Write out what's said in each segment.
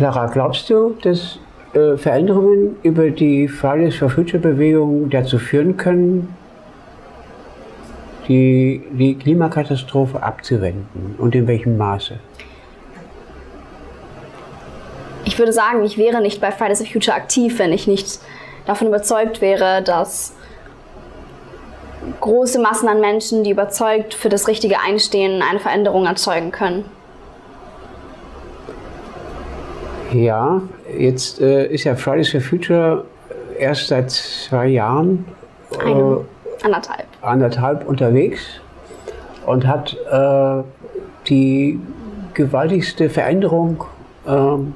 Clara, glaubst du, dass Veränderungen über die Fridays for Future Bewegung dazu führen können, die Klimakatastrophe abzuwenden, und in welchem Maße? Ich würde sagen, ich wäre nicht bei Fridays for Future aktiv, wenn ich nicht davon überzeugt wäre, dass große Massen an Menschen, die überzeugt für das Richtige einstehen, eine Veränderung erzeugen können. Ja, jetzt ist ja Fridays for Future erst seit 2 Jahren, anderthalb unterwegs und hat die gewaltigste Veränderung von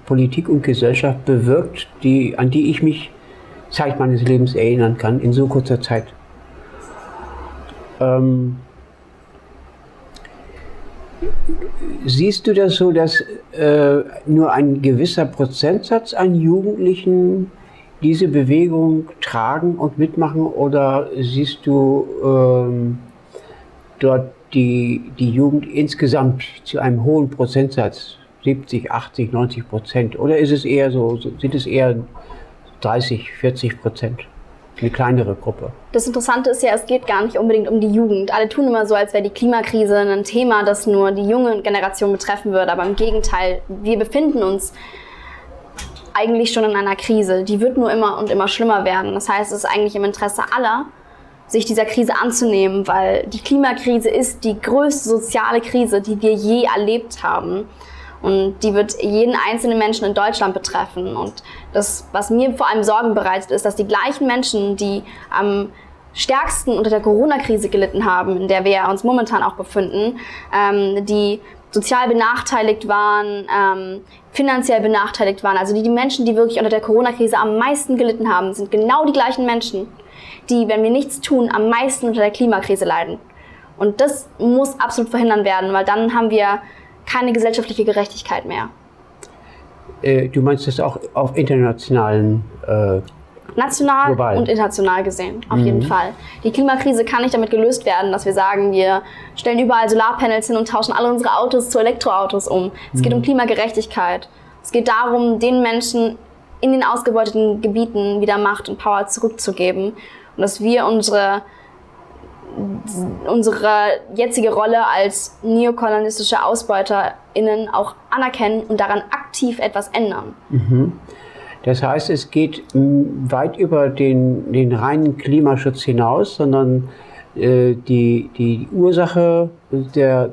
Politik und Gesellschaft bewirkt, an die ich mich Zeit meines Lebens erinnern kann, in so kurzer Zeit. Siehst du das so, dass nur ein gewisser Prozentsatz an Jugendlichen diese Bewegung tragen und mitmachen, oder siehst du dort die Jugend insgesamt zu einem hohen Prozentsatz, 70, 80, 90%, oder ist es eher sind es eher 30, 40%? Eine kleinere Gruppe. Das Interessante ist ja, es geht gar nicht unbedingt um die Jugend. Alle tun immer so, als wäre die Klimakrise ein Thema, das nur die junge Generation betreffen würde. Aber im Gegenteil, wir befinden uns eigentlich schon in einer Krise. Die wird nur immer und immer schlimmer werden. Das heißt, es ist eigentlich im Interesse aller, sich dieser Krise anzunehmen, weil die Klimakrise ist die größte soziale Krise, die wir je erlebt haben. Und die wird jeden einzelnen Menschen in Deutschland betreffen. Und das, was mir vor allem Sorgen bereitet, ist, dass die gleichen Menschen, die am stärksten unter der Corona-Krise gelitten haben, in der wir uns momentan auch befinden, die sozial benachteiligt waren, finanziell benachteiligt waren, also die Menschen, die wirklich unter der Corona-Krise am meisten gelitten haben, sind genau die gleichen Menschen, die, wenn wir nichts tun, am meisten unter der Klimakrise leiden. Und das muss absolut verhindert werden, weil dann haben wir keine gesellschaftliche Gerechtigkeit mehr. Du meinst das auch auf internationalen, national global und international gesehen, auf jeden Fall. Die Klimakrise kann nicht damit gelöst werden, dass wir sagen, wir stellen überall Solarpanels hin und tauschen alle unsere Autos zu Elektroautos um. Es geht um Klimagerechtigkeit. Es geht darum, den Menschen in den ausgebeuteten Gebieten wieder Macht und Power zurückzugeben. Und dass wir unsere jetzige Rolle als neokolonialistische AusbeuterInnen auch anerkennen und daran aktiv etwas ändern. Das heißt, es geht weit über den reinen Klimaschutz hinaus, sondern die Ursache der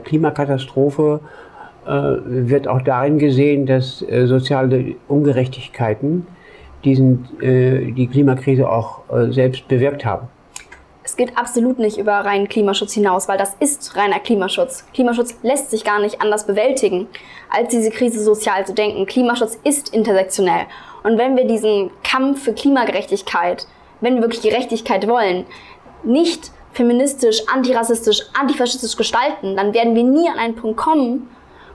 Klimakatastrophe wird auch darin gesehen, dass soziale Ungerechtigkeiten die Klimakrise auch selbst bewirkt haben. Es geht absolut nicht über reinen Klimaschutz hinaus, weil das ist reiner Klimaschutz. Klimaschutz lässt sich gar nicht anders bewältigen, als diese Krise sozial zu denken. Klimaschutz ist intersektionell. Und wenn wir diesen Kampf für Klimagerechtigkeit, wenn wir wirklich Gerechtigkeit wollen, nicht feministisch, antirassistisch, antifaschistisch gestalten, dann werden wir nie an einen Punkt kommen,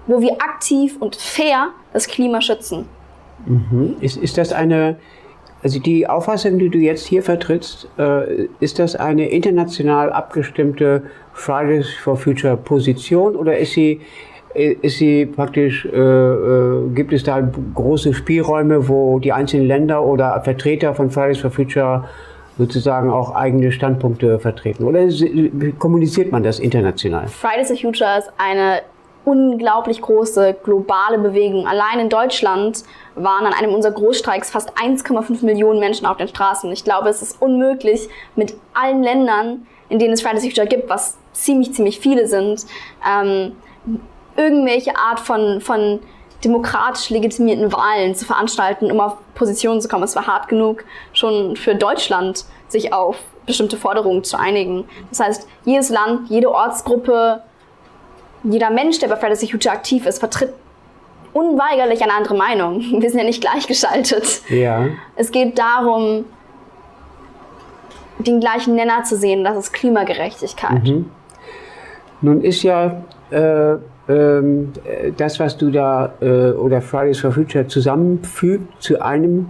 wo wir aktiv und fair das Klima schützen. Ist das also die Auffassung, die du jetzt hier vertrittst, ist das eine international abgestimmte Fridays for Future Position, oder ist sie praktisch, gibt es da große Spielräume, wo die einzelnen Länder oder Vertreter von Fridays for Future sozusagen auch eigene Standpunkte vertreten? Oder kommuniziert man das international? Fridays for Future ist eine unglaublich große globale Bewegung. Allein in Deutschland waren an einem unserer Großstreiks fast 1,5 Millionen Menschen auf den Straßen. Ich glaube, es ist unmöglich, mit allen Ländern, in denen es Fridays for Future gibt, was ziemlich viele sind, irgendwelche Art von demokratisch legitimierten Wahlen zu veranstalten, um auf Positionen zu kommen. Es war hart genug, schon für Deutschland sich auf bestimmte Forderungen zu einigen. Das heißt, jedes Land, jede Ortsgruppe, jeder Mensch, der bei Fridays for Future aktiv ist, vertritt unweigerlich eine andere Meinung. Wir sind ja nicht gleichgeschaltet. Ja. Es geht darum, den gleichen Nenner zu sehen, das ist Klimagerechtigkeit. Nun ist ja das, was du da oder Fridays for Future zusammenfügt zu einem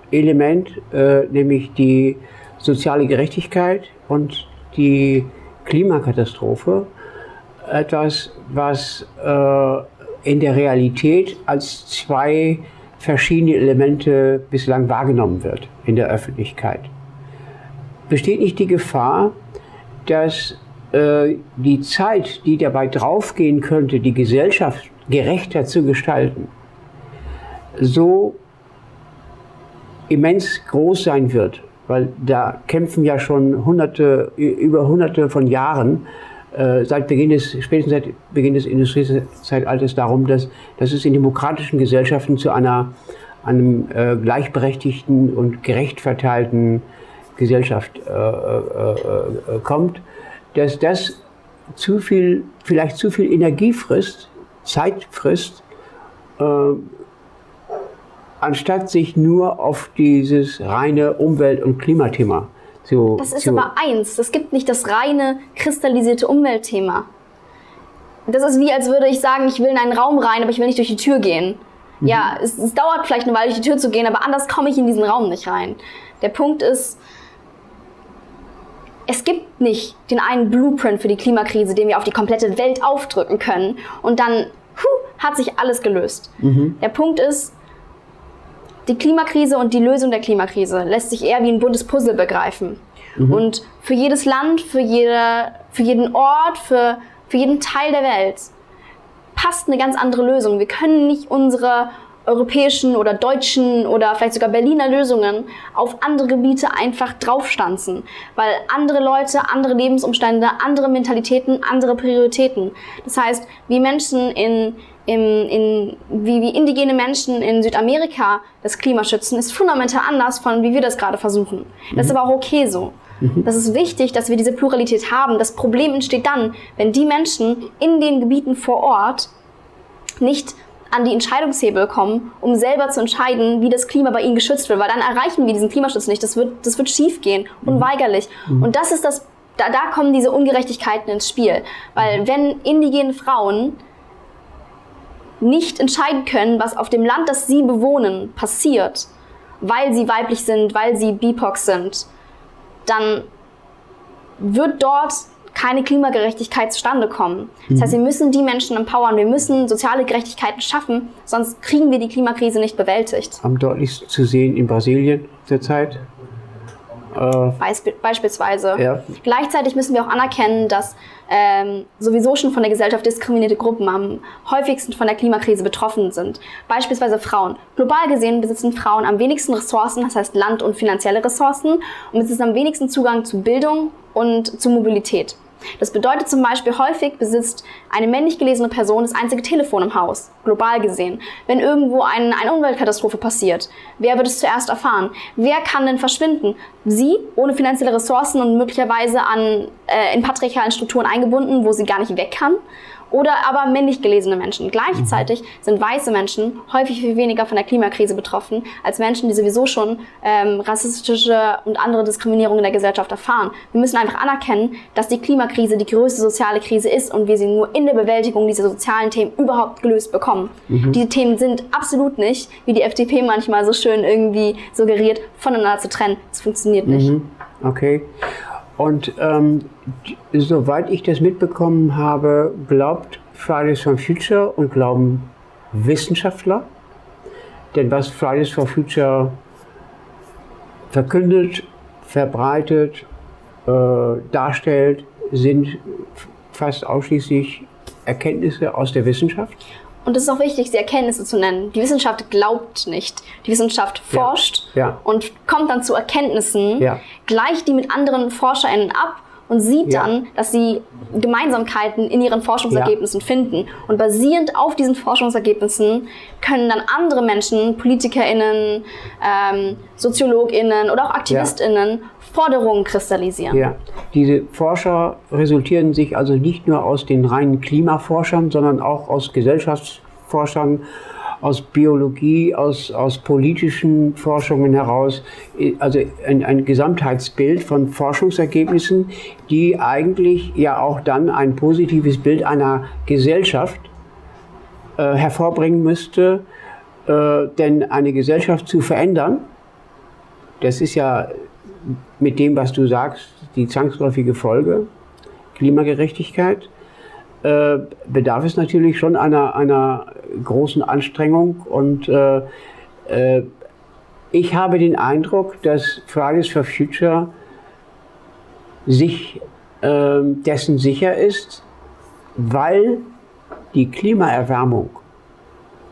Element, nämlich die soziale Gerechtigkeit und die Klimakatastrophe, etwas, was in der Realität als zwei verschiedene Elemente bislang wahrgenommen wird in der Öffentlichkeit. Besteht nicht die Gefahr, dass die Zeit, die dabei draufgehen könnte, die Gesellschaft gerechter zu gestalten, so immens groß sein wird, weil da kämpfen ja schon über hunderte von Jahren, spätestens seit Beginn des Industriezeitalters darum, dass es in demokratischen Gesellschaften zu einem gleichberechtigten und gerecht verteilten Gesellschaft kommt, dass das vielleicht zu viel Energie frisst, Zeit frisst, anstatt sich nur auf dieses reine Umwelt- und Klimathema zu... Das ist aber eins, es gibt nicht das reine kristallisierte Umweltthema. Das ist wie, als würde ich sagen, ich will in einen Raum rein, aber ich will nicht durch die Tür gehen. Ja, es dauert vielleicht eine Weile, durch die Tür zu gehen, aber anders komme ich in diesen Raum nicht rein. Der Punkt ist, es gibt nicht den einen Blueprint für die Klimakrise, den wir auf die komplette Welt aufdrücken können und dann hat sich alles gelöst. Der Punkt ist, die Klimakrise und die Lösung der Klimakrise lässt sich eher wie ein buntes Puzzle begreifen. Und für jedes Land, für jeden Ort, für jeden Teil der Welt passt eine ganz andere Lösung. Wir können nicht unsere europäischen oder deutschen oder vielleicht sogar Berliner Lösungen auf andere Gebiete einfach draufstanzen, weil andere Leute, andere Lebensumstände, andere Mentalitäten, andere Prioritäten. Das heißt, wie indigene Menschen in Südamerika das Klima schützen, ist fundamental anders von wie wir das gerade versuchen. Das ist aber auch okay so. Das ist wichtig, dass wir diese Pluralität haben. Das Problem entsteht dann, wenn die Menschen in den Gebieten vor Ort nicht an die Entscheidungshebel kommen, um selber zu entscheiden, wie das Klima bei ihnen geschützt wird, weil dann erreichen wir diesen Klimaschutz nicht. Das wird schief gehen, unweigerlich. Und das ist da kommen diese Ungerechtigkeiten ins Spiel, weil wenn indigene Frauen nicht entscheiden können, was auf dem Land, das sie bewohnen, passiert, weil sie weiblich sind, weil sie BIPOC sind, dann wird dort keine Klimagerechtigkeit zustande kommen. Das heißt, wir müssen die Menschen empowern, wir müssen soziale Gerechtigkeiten schaffen, sonst kriegen wir die Klimakrise nicht bewältigt. Am deutlichsten zu sehen in Brasilien zurzeit. Beispielsweise. Ja. Gleichzeitig müssen wir auch anerkennen, dass sowieso schon von der Gesellschaft diskriminierte Gruppen am häufigsten von der Klimakrise betroffen sind. Beispielsweise Frauen. Global gesehen besitzen Frauen am wenigsten Ressourcen, das heißt Land- und finanzielle Ressourcen, und besitzen am wenigsten Zugang zu Bildung und zu Mobilität. Das bedeutet zum Beispiel, häufig besitzt eine männlich gelesene Person das einzige Telefon im Haus, global gesehen. Wenn irgendwo eine Umweltkatastrophe passiert, wer wird es zuerst erfahren? Wer kann denn verschwinden? Sie, ohne finanzielle Ressourcen und möglicherweise in patriarchalen Strukturen eingebunden, wo sie gar nicht weg kann? Oder aber männlich gelesene Menschen. Gleichzeitig sind weiße Menschen häufig viel weniger von der Klimakrise betroffen, als Menschen, die sowieso schon rassistische und andere Diskriminierungen in der Gesellschaft erfahren. Wir müssen einfach anerkennen, dass die Klimakrise die größte soziale Krise ist und wir sie nur in der Bewältigung dieser sozialen Themen überhaupt gelöst bekommen. Diese Themen sind absolut nicht, wie die FDP manchmal so schön irgendwie suggeriert, voneinander zu trennen. Das funktioniert nicht. Okay. Und soweit ich das mitbekommen habe, glaubt Fridays for Future und glauben Wissenschaftler, denn was Fridays for Future verkündet, verbreitet, darstellt, sind fast ausschließlich Erkenntnisse aus der Wissenschaft. Und es ist auch wichtig, die Erkenntnisse zu nennen. Die Wissenschaft glaubt nicht. Die Wissenschaft forscht und kommt dann zu Erkenntnissen, gleicht die mit anderen ForscherInnen ab und sieht dann, dass sie Gemeinsamkeiten in ihren Forschungsergebnissen finden. Und basierend auf diesen Forschungsergebnissen können dann andere Menschen, PolitikerInnen, SoziologInnen oder auch AktivistInnen Forderungen kristallisieren. Ja, diese Forscher resultieren sich also nicht nur aus den reinen Klimaforschern, sondern auch aus Gesellschaftsforschern, aus Biologie, aus politischen Forschungen heraus, also ein Gesamtheitsbild von Forschungsergebnissen, die eigentlich ja auch dann ein positives Bild einer Gesellschaft hervorbringen müsste, denn eine Gesellschaft zu verändern, das ist ja mit dem, was du sagst, die zwangsläufige Folge, Klimagerechtigkeit. bedarf es natürlich schon einer großen Anstrengung. Und ich habe den Eindruck, dass Fridays for Future sich dessen sicher ist, weil die Klimaerwärmung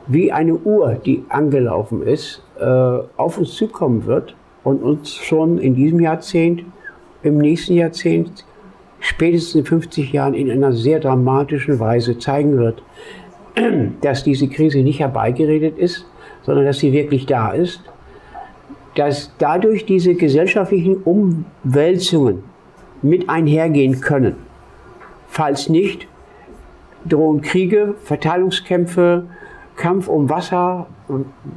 wie eine Uhr, die angelaufen ist, auf uns zukommen wird und uns schon in diesem Jahrzehnt, im nächsten Jahrzehnt, spätestens in 50 Jahren in einer sehr dramatischen Weise zeigen wird, dass diese Krise nicht herbeigeredet ist, sondern dass sie wirklich da ist, dass dadurch diese gesellschaftlichen Umwälzungen mit einhergehen können. Falls nicht, drohen Kriege, Verteilungskämpfe, Kampf um Wasser,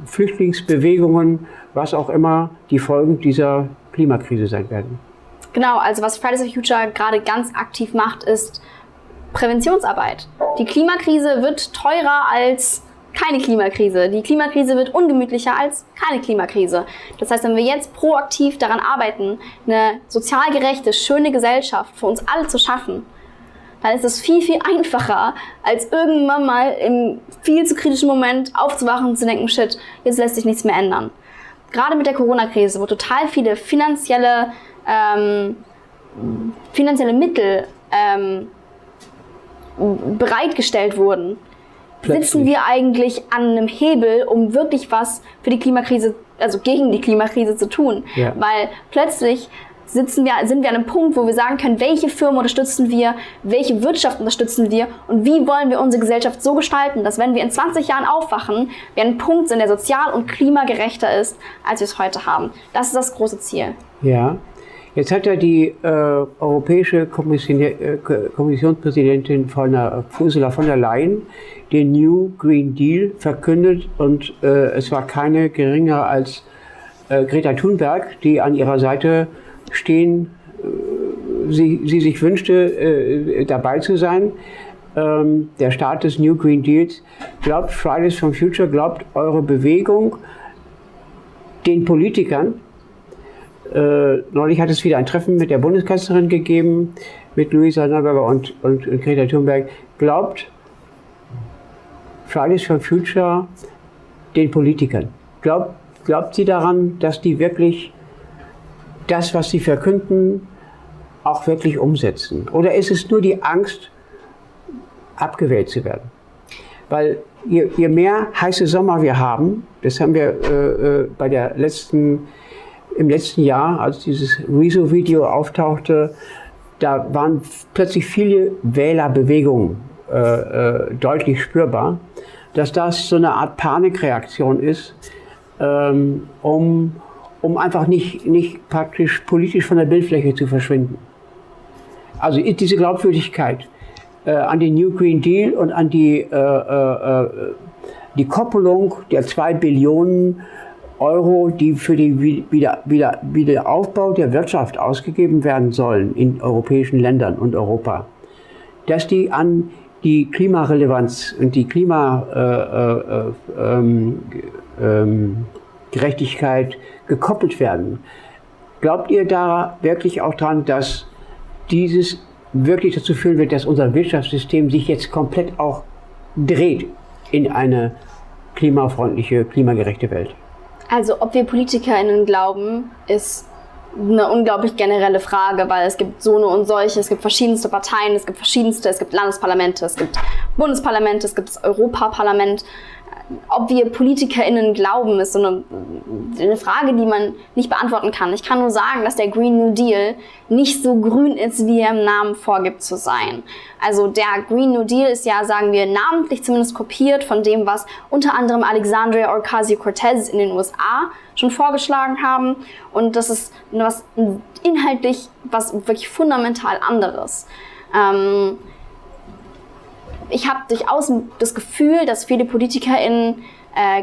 Flüchtlingsbewegungen, was auch immer die Folgen dieser Klimakrise sein werden. Genau, also was Fridays for Future gerade ganz aktiv macht, ist Präventionsarbeit. Die Klimakrise wird teurer als keine Klimakrise. Die Klimakrise wird ungemütlicher als keine Klimakrise. Das heißt, wenn wir jetzt proaktiv daran arbeiten, eine sozial gerechte, schöne Gesellschaft für uns alle zu schaffen, dann ist es viel, viel einfacher, als irgendwann mal im viel zu kritischen Moment aufzuwachen und zu denken, shit, jetzt lässt sich nichts mehr ändern. Gerade mit der Corona-Krise, wo total viele finanzielle Mittel bereitgestellt wurden, sitzen wir eigentlich an einem Hebel, um wirklich was für die Klimakrise, also gegen die Klimakrise zu tun. Ja. Weil plötzlich sind wir an einem Punkt, wo wir sagen können, welche Firmen unterstützen wir, welche Wirtschaft unterstützen wir und wie wollen wir unsere Gesellschaft so gestalten, dass wenn wir in 20 Jahren aufwachen, wir an einem Punkt sind, der sozial und klimagerechter ist, als wir es heute haben. Das ist das große Ziel. Ja, jetzt hat ja die europäische Kommissionspräsidentin Ursula von der Leyen den New Green Deal verkündet und es war keine geringere als Greta Thunberg, die an ihrer Seite stehen, sie sich wünschte, dabei zu sein. Der Start des New Green Deals. Glaubt Fridays for Future, glaubt eure Bewegung den Politikern? Neulich hat es wieder ein Treffen mit der Bundeskanzlerin gegeben, mit Luisa Neubauer und Greta Thunberg. Glaubt Fridays for Future den Politikern? Glaubt sie daran, dass die wirklich das, was sie verkünden, auch wirklich umsetzen? Oder ist es nur die Angst, abgewählt zu werden? Weil je mehr heiße Sommer wir haben, das haben wir im letzten Jahr, als dieses Rezo-Video auftauchte, da waren plötzlich viele Wählerbewegungen deutlich spürbar, dass das so eine Art Panikreaktion ist, um einfach nicht praktisch politisch von der Bildfläche zu verschwinden. Also diese Glaubwürdigkeit an den New Green Deal und an die Koppelung der 2 Billionen Euro, die für den Wiederaufbau der Wirtschaft ausgegeben werden sollen in europäischen Ländern und Europa, dass die an die Klimarelevanz und die Klimagerechtigkeit gekoppelt werden. Glaubt ihr da wirklich auch dran, dass dieses wirklich dazu führen wird, dass unser Wirtschaftssystem sich jetzt komplett auch dreht in eine klimafreundliche, klimagerechte Welt? Also ob wir PolitikerInnen glauben, ist eine unglaublich generelle Frage, weil es gibt so eine und solche, es gibt verschiedenste Parteien, es gibt Landesparlamente, es gibt Bundesparlamente, es gibt das Europaparlament. Ob wir PolitikerInnen glauben, ist so eine Frage, die man nicht beantworten kann. Ich kann nur sagen, dass der Green New Deal nicht so grün ist, wie er im Namen vorgibt zu sein. Also der Green New Deal ist ja, sagen wir, namentlich zumindest kopiert von dem, was unter anderem Alexandria Ocasio-Cortez in den USA schon vorgeschlagen haben. Und das ist inhaltlich was wirklich fundamental anderes. Ich habe durchaus das Gefühl, dass viele PolitikerInnen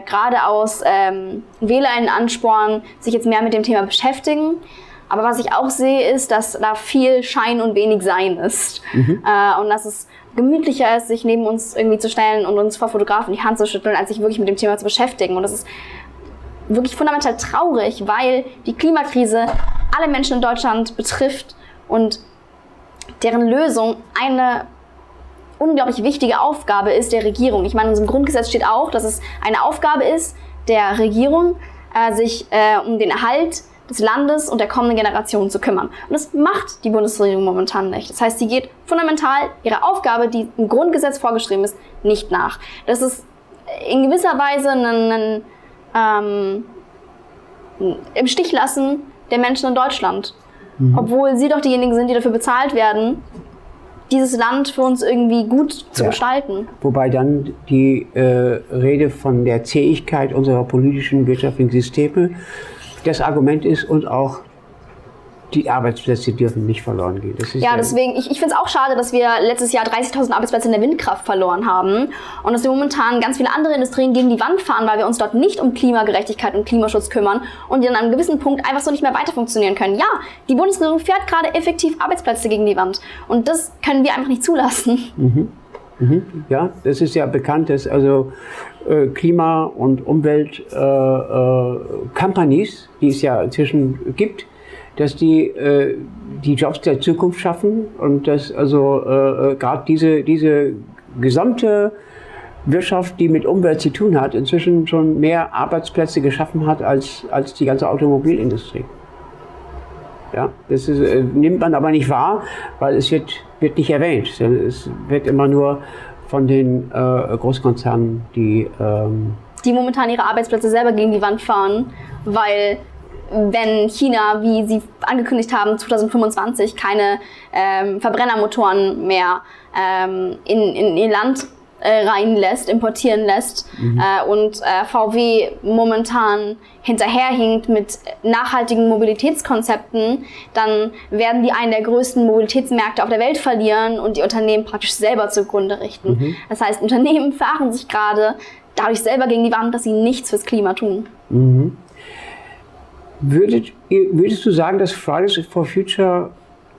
gerade aus WählerInnen anspornen, sich jetzt mehr mit dem Thema beschäftigen. Aber was ich auch sehe, ist, dass da viel Schein und wenig Sein ist. Und dass es gemütlicher ist, sich neben uns irgendwie zu stellen und uns vor Fotografen die Hand zu schütteln, als sich wirklich mit dem Thema zu beschäftigen. Und das ist wirklich fundamental traurig, weil die Klimakrise alle Menschen in Deutschland betrifft und deren Lösung eine unglaublich wichtige Aufgabe ist der Regierung. Ich meine, in unserem Grundgesetz steht auch, dass es eine Aufgabe ist der Regierung, sich um den Erhalt des Landes und der kommenden Generation zu kümmern. Und das macht die Bundesregierung momentan nicht. Das heißt, sie geht fundamental ihrer Aufgabe, die im Grundgesetz vorgeschrieben ist, nicht nach. Das ist in gewisser Weise ein im Stich lassen der Menschen in Deutschland. Obwohl sie doch diejenigen sind, die dafür bezahlt werden, dieses Land für uns irgendwie gut zu gestalten. Wobei dann die Rede von der Zähigkeit unserer politischen, wirtschaftlichen Systeme das Argument ist und auch die Arbeitsplätze dürfen nicht verloren gehen. Das ist deswegen, ich finde es auch schade, dass wir letztes Jahr 30.000 Arbeitsplätze in der Windkraft verloren haben und dass wir momentan ganz viele andere Industrien gegen die Wand fahren, weil wir uns dort nicht um Klimagerechtigkeit und Klimaschutz kümmern und die an einem gewissen Punkt einfach so nicht mehr weiter funktionieren können. Ja, die Bundesregierung fährt gerade effektiv Arbeitsplätze gegen die Wand und das können wir einfach nicht zulassen. Ja, das ist ja bekannt, dass also Klima- und Umwelt-Companies, die es ja inzwischen gibt, dass die Jobs der Zukunft schaffen und dass also gerade diese gesamte Wirtschaft, die mit Umwelt zu tun hat, inzwischen schon mehr Arbeitsplätze geschaffen hat als die ganze Automobilindustrie. Ja, das ist, nimmt man aber nicht wahr, weil es wird nicht erwähnt. Es wird immer nur von den Großkonzernen, die momentan ihre Arbeitsplätze selber gegen die Wand fahren, weil wenn China, wie sie angekündigt haben, 2025 keine Verbrennermotoren mehr in ihr Land reinlässt, importieren lässt und VW momentan hinterherhinkt mit nachhaltigen Mobilitätskonzepten, dann werden die einen der größten Mobilitätsmärkte auf der Welt verlieren und die Unternehmen praktisch selber zugrunde richten. Das heißt, Unternehmen fahren sich gerade dadurch selber gegen die Wand, dass sie nichts fürs Klima tun. Würdest du sagen, dass Fridays for Future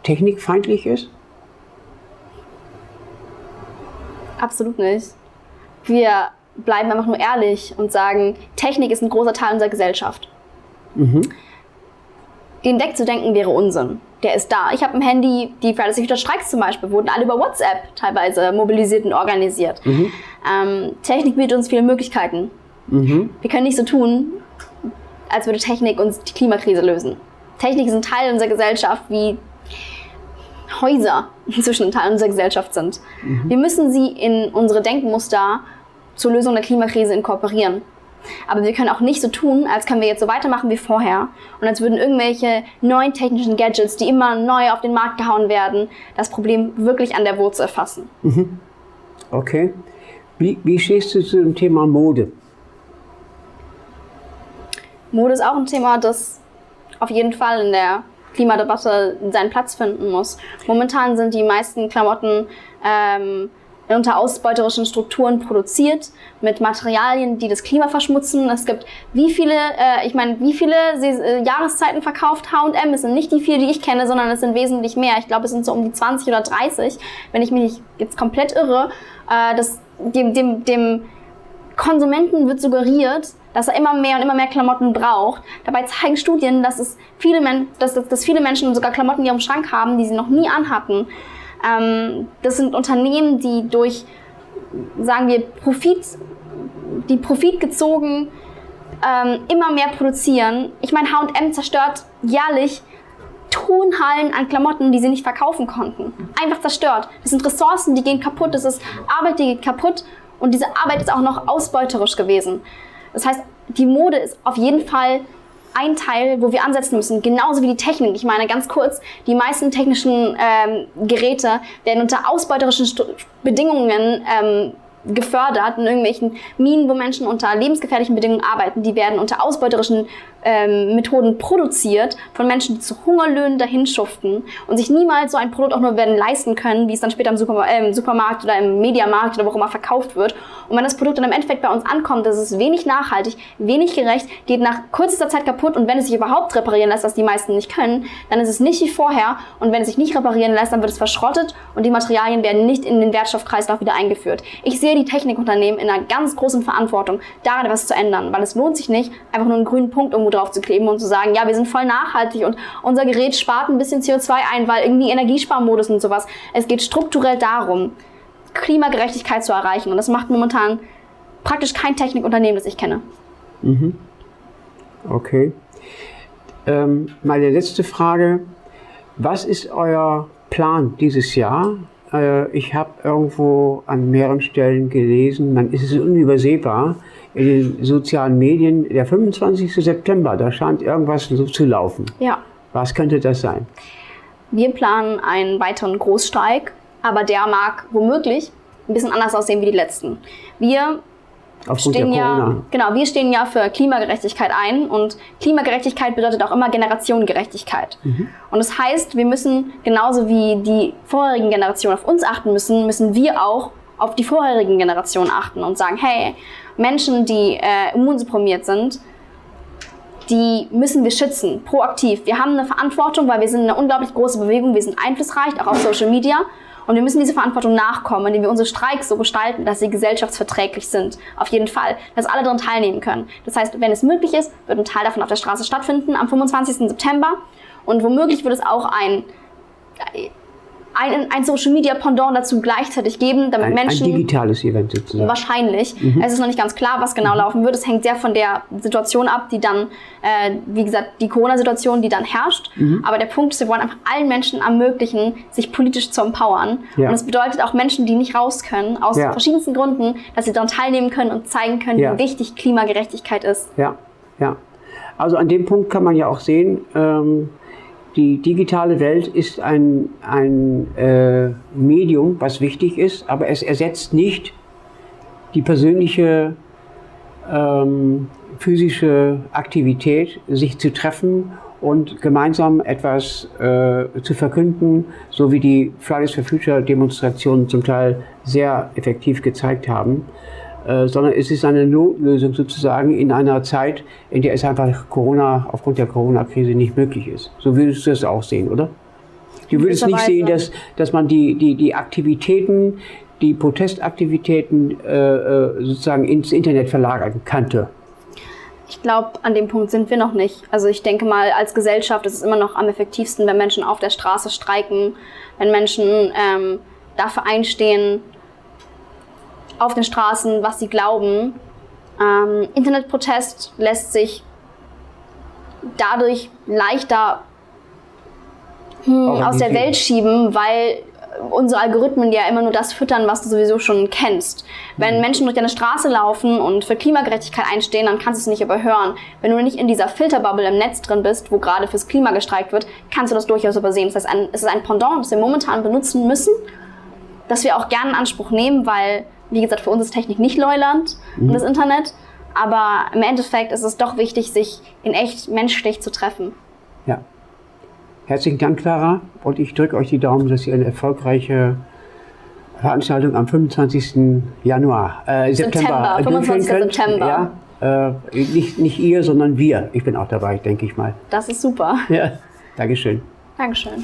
technikfeindlich ist? Absolut nicht. Wir bleiben einfach nur ehrlich und sagen, Technik ist ein großer Teil unserer Gesellschaft. Den wegzudenken wäre Unsinn. Der ist da. Ich habe ein Handy, die Fridays for Future Streiks zum Beispiel, wurden alle über WhatsApp teilweise mobilisiert und organisiert. Technik bietet uns viele Möglichkeiten. Wir können nicht so tun, als würde Technik uns die Klimakrise lösen. Technik ist ein Teil unserer Gesellschaft, wie Häuser inzwischen ein Teil unserer Gesellschaft sind. Wir müssen sie in unsere Denkmuster zur Lösung der Klimakrise inkorporieren. Aber wir können auch nicht so tun, als können wir jetzt so weitermachen wie vorher und als würden irgendwelche neuen technischen Gadgets, die immer neu auf den Markt gehauen werden, das Problem wirklich an der Wurzel erfassen. Okay. Wie stehst du zu dem Thema Mode? Mode ist auch ein Thema, das auf jeden Fall in der Klimadebatte seinen Platz finden muss. Momentan sind die meisten Klamotten unter ausbeuterischen Strukturen produziert, mit Materialien, die das Klima verschmutzen. Es gibt wie viele Jahreszeiten verkauft H&M? Es sind nicht die 4, die ich kenne, sondern es sind wesentlich mehr. Ich glaube, es sind so um die 20 oder 30, wenn ich mich nicht jetzt komplett irre. Dem Konsumenten wird suggeriert, dass er immer mehr Klamotten braucht. Dabei zeigen Studien, dass viele Menschen sogar Klamotten in ihrem Schrank haben, die sie noch nie anhatten. Das sind Unternehmen, die durch, sagen wir, Profit gezogen immer mehr produzieren. Ich meine, H&M zerstört jährlich Tonhallen an Klamotten, die sie nicht verkaufen konnten. Einfach zerstört. Das sind Ressourcen, die gehen kaputt, das ist Arbeit, die geht kaputt und diese Arbeit ist auch noch ausbeuterisch gewesen. Das heißt, die Mode ist auf jeden Fall ein Teil, wo wir ansetzen müssen, genauso wie die Technik. Ich meine, ganz kurz, die meisten technischen Geräte werden unter ausbeuterischen Bedingungen gefördert, in irgendwelchen Minen, wo Menschen unter lebensgefährlichen Bedingungen arbeiten. Die werden unter ausbeuterischen Methoden produziert von Menschen, die zu Hungerlöhnen dahin schuften und sich niemals so ein Produkt auch nur werden leisten können, wie es dann später im Supermarkt oder im Mediamarkt oder wo auch immer verkauft wird. Und wenn das Produkt dann im Endeffekt bei uns ankommt, das ist wenig nachhaltig, wenig gerecht, geht nach kürzester Zeit kaputt und wenn es sich überhaupt reparieren lässt, was die meisten nicht können, dann ist es nicht wie vorher und wenn es sich nicht reparieren lässt, dann wird es verschrottet und die Materialien werden nicht in den Wertstoffkreislauf wieder eingeführt. Ich sehe die Technikunternehmen in einer ganz großen Verantwortung, daran etwas zu ändern, weil es lohnt sich nicht, einfach nur einen grünen Punkt irgendwo drauf zu kleben und zu sagen, ja, wir sind voll nachhaltig und unser Gerät spart ein bisschen CO2 ein, weil irgendwie Energiesparmodus und sowas. Es geht strukturell darum, Klimagerechtigkeit zu erreichen. Und das macht momentan praktisch kein Technikunternehmen, das ich kenne. Okay. Meine letzte Frage. Was ist euer Plan dieses Jahr? Ich habe irgendwo an mehreren Stellen gelesen, man ist es unübersehbar, in den sozialen Medien, der 25. September, da scheint irgendwas so zu laufen. Ja. Was könnte das sein? Wir planen einen weiteren Großstreik, aber der mag womöglich ein bisschen anders aussehen wie die letzten. Wir stehen ja für Klimagerechtigkeit ein, und Klimagerechtigkeit bedeutet auch immer Generationengerechtigkeit. Und das heißt, wir müssen genauso wie die vorherigen Generationen auf uns achten müssen wir auch auf die vorherigen Generationen achten und sagen, hey, Menschen, die immunsupprimiert sind, die müssen wir schützen, proaktiv. Wir haben eine Verantwortung, weil wir sind eine unglaublich große Bewegung, wir sind einflussreich, auch auf Social Media. Und wir müssen diese Verantwortung nachkommen, indem wir unsere Streiks so gestalten, dass sie gesellschaftsverträglich sind. Auf jeden Fall. Dass alle daran teilnehmen können. Das heißt, wenn es möglich ist, wird ein Teil davon auf der Straße stattfinden am 25. September. Und womöglich wird es auch ein Social Media Pendant dazu gleichzeitig geben, damit Menschen... Ein digitales Event sozusagen. Wahrscheinlich. Es ist noch nicht ganz klar, was genau laufen wird. Es hängt sehr von der Situation ab, die dann, wie gesagt, die Corona-Situation, die dann herrscht. Aber der Punkt ist, wir wollen einfach allen Menschen ermöglichen, sich politisch zu empowern. Ja. Und es bedeutet auch Menschen, die nicht raus können, aus verschiedensten Gründen, dass sie daran teilnehmen können und zeigen können, wie wichtig Klimagerechtigkeit ist. Ja, ja. Also an dem Punkt kann man ja auch sehen, die digitale Welt ist ein Medium, was wichtig ist, aber es ersetzt nicht die persönliche physische Aktivität, sich zu treffen und gemeinsam etwas zu verkünden, so wie die Fridays for Future Demonstrationen zum Teil sehr effektiv gezeigt haben. Sondern es ist eine Notlösung sozusagen in einer Zeit, in der es einfach aufgrund der Corona-Krise nicht möglich ist. So würdest du das auch sehen, oder? Du würdest nicht sehen, dass man die Aktivitäten, die Protestaktivitäten sozusagen ins Internet verlagern könnte. Ich glaube, an dem Punkt sind wir noch nicht. Also ich denke mal, als Gesellschaft ist es immer noch am effektivsten, wenn Menschen auf der Straße streiken, wenn Menschen dafür einstehen, auf den Straßen, was sie glauben. Internetprotest lässt sich dadurch leichter aus der Welt schieben, weil unsere Algorithmen ja immer nur das füttern, was du sowieso schon kennst. Wenn Menschen durch deine Straße laufen und für Klimagerechtigkeit einstehen, dann kannst du es nicht überhören. Wenn du nicht in dieser Filterbubble im Netz drin bist, wo gerade fürs Klima gestreikt wird, kannst du das durchaus übersehen. Das heißt, es ist ein Pendant, das wir momentan benutzen müssen, das wir auch gerne in Anspruch nehmen, weil, wie gesagt, für uns ist Technik nicht Neuland und das Internet, aber im Endeffekt ist es doch wichtig, sich in echt menschlich zu treffen. Ja. Herzlichen Dank, Clara, und ich drücke euch die Daumen, dass ihr eine erfolgreiche Veranstaltung am 25. September 25. September. Ja, nicht ihr, sondern wir. Ich bin auch dabei, denke ich mal. Das ist super. Ja, Dankeschön. Dankeschön.